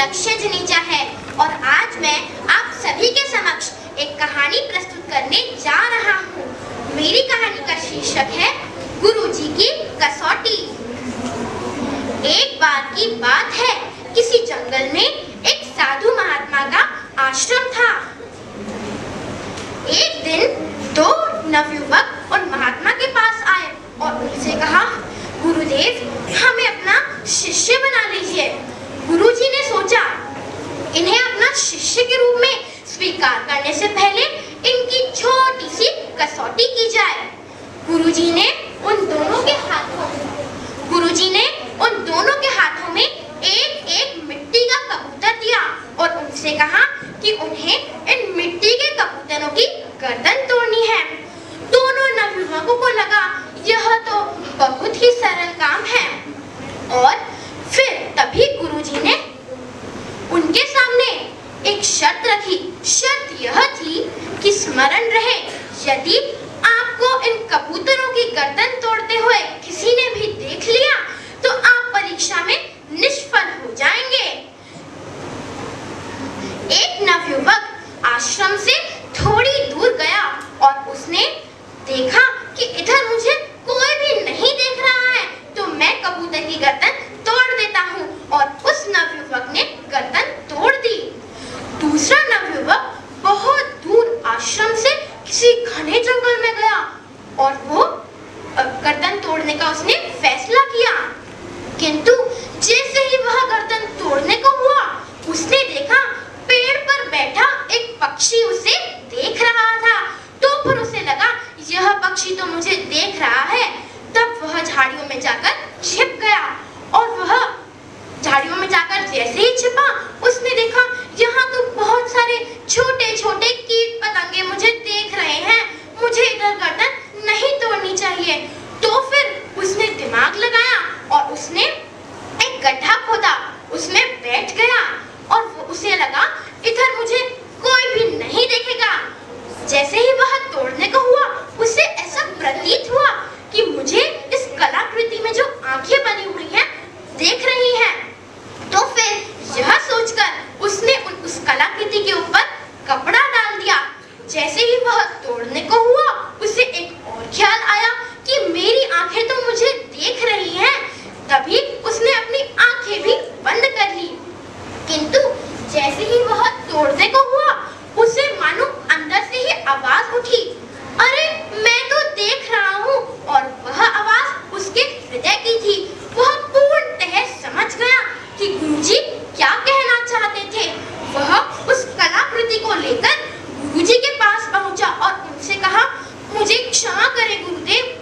लक्ष्य जनीजा है और आज मैं आप सभी के समक्ष एक कहानी प्रस्तुत करने जा रहा हूँ। मेरी कहानी का शीर्षक है गुरुजी की कसौटी। एक बार की बात है, किसी जंगल में एक साधु महात्मा का आश्रम था। एक दिन दो नवयुवक और महात्मा के पास आए और उनसे कहा, गुरुदेव हमें अपना शिष्य बना लीजिए। गुरुजी ने सोचा इन्हें अपना शिष्य के रूप में स्वीकार करने से पहले इनकी छोटी सी कसौटी की जाए। गुरुजी ने उन दोनों के हाथों में एक एक मिट्टी का कबूतर दिया और उनसे कहा कि उन्हें इन मिट्टी के कबूतरों की गर्दन तोड़नी है। दोनों नवयुवकों को लगा यह तो बहुत ही सरल काम है और फिर तभी गुरुजी ने उनके सामने एक शर्त रखी। शर्त यह थी कि स्मरण रहे, यदि आपको इन कबूतरों की गर्दन तोड़ते हुए किसी ने भी देख लिया तो आप परीक्षा में निष्फल हो जाएंगे। एक नवयुवक आश्रम से थोड़ी दूर गया और उसने देखा कि इधर मुझे कोई भी नहीं देख रहा है, तो मैं कबूतर की गर्दन तोड़ देता हूँ और उस नवयुवक ने गर्दन तोड़ दी। दूसरा नवयुवक बहुत दूर आश्रम से किसी घने जंगल में गया और वो गर्दन तोड़ने का उसने फैसला किया, किंतु जैसे ही वह गर्दन तोड़ने को हुआ उसने देखा पेड़ पर बैठा एक पक्षी उसे देख रहा था। तो फिर उसे लगा यह पक्षी तो मुझे देख रहा है। तब वह झाड़ियों में जाकर छिप गया और वह झाड़ियों में जाकर जैसे ही छिपा उसने देखा यहाँ तो बहुत सारे छोटे छोटे कीट पतंगे मुझे देख रहे हैं, मुझे इधर गर्दन नहीं तोड़नी चाहिए। तो फिर उसने दिमाग लगाया और उसने एक गड्ढा खोदा, उसमें बैठ गया और उसे लगा इधर मुझे कोई भी नहीं देखेगा। जैसे ही वह तोड़ने को हुआ उसे ऐसा प्रतीत हुआ कि मुझे इस कलाकृति में जो आंखें बनी हुई हैं देख रही हैं। तो फिर यह सोचकर उसने उस कलाकृति के ऊपर कपड़ा डाल दिया। जैसे ही वह तोड़ने को हुआ उसे एक और ख्याल आया कि मेरी आंखें तो मुझे देख रही हैं। तभी उसने अपनी आंखें भी बंद कर ली, किंतु जैसे ही वह तोड़ने को हुआ उसे मानो अंदर से ही आवाज उठी, अरे मैं तो देख रहा हूँ। और वह आवाज उसके हृदय की थी। वह पूर्णतः समझ गया कि गुरुजी क्या कहना चाहते थे। वह उस कलाकृति को लेकर गुरुजी के पास पहुंचा और उनसे कहा, मुझे क्षमा करें गुरुदेव,